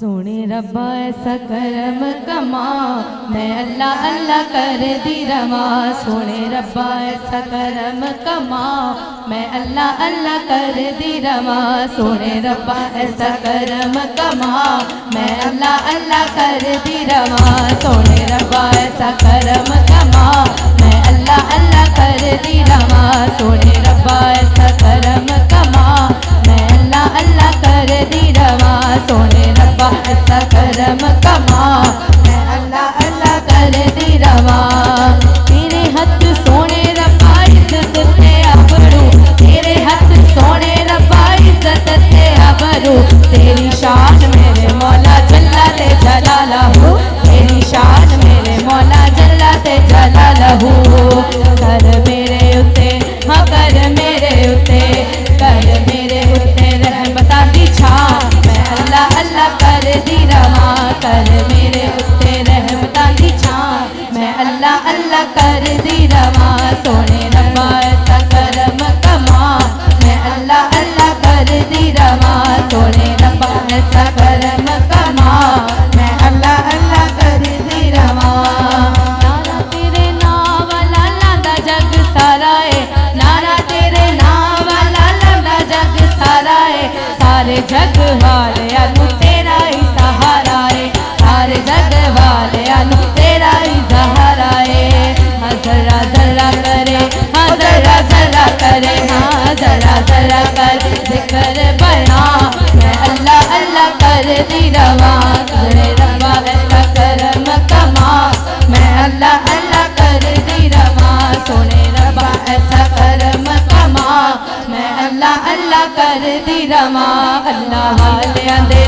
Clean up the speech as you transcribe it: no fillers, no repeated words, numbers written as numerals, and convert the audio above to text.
सोने रब्बा ऐसा करम कमा, मैं अल्लाह अल्लाह कर दी रवा। सोने रब्बा ऐसा करम कमा, मैं अल्लाह अल्लाह कर दी रवा। सोने रब्बा ऐसा करम कमा, मैं अल्लाह अल्लाह कर दी रवा। सोने रब्बा ऐसा करम कमा, मैं अल्लाह अल्लाह कर दी रवा। सोने रब्बा ऐसा करम कमा, मैं अल्लाह अल्लाह कर दी रवा। सोने रब्बा ऐसा करम कमा, मैं अल्लाह अल्लाह कर दी रवा। तेरे हथ सोने रब्बा इज्जत ते अबरू, तेरे हथ सोने रब्बा इज्जत ते अबरू। तेरी शान मेरे मौला जल्ला ते जलालहू, तेरी शान मेरे मौला जल्ला ते जलालहू। कर मेरे उत्ते हाँ कर मेरे उत्ते, कर मेरे उत्ते रहमतां दी छां, मैं अल्लाह अल्लाह कर दी रवा। कर मेरे उत्ते रहमतां दी छां, मैं अल्लाह अल्लाह कर दी रवा। सोने रब्बा ऐसा करम कमा, मैं अल्लाह अल्लाह कर दी रवा। सोने रब्बा ऐसा करम कमा, मैं अल्लाह अल्लाह कर दी रवा। नारा तेरे नाम वाला लांदा जग सारा है, नारा तेरे नाम वाला लांदा जग सारा है। सारे जग वालिया नू तेरा ही सहारा है, सारे जग वालिया नू तेरा ही सहारा है। हाँ जरा जरा करे, हाँ जरा जरा करे, हाँ जरा जरा कर जिक्र बयां, मैं अल्लाह अल्लाह कर दी रवा। सोने रब्बा ऐसा करम कमा, मैं अल्लाह अल्लाह कर दी रवा। सोने रब्बा ऐसा करम कमा, मैं अल्लाह अल्लाह कर दी रवा। अल्लाह वालियां दे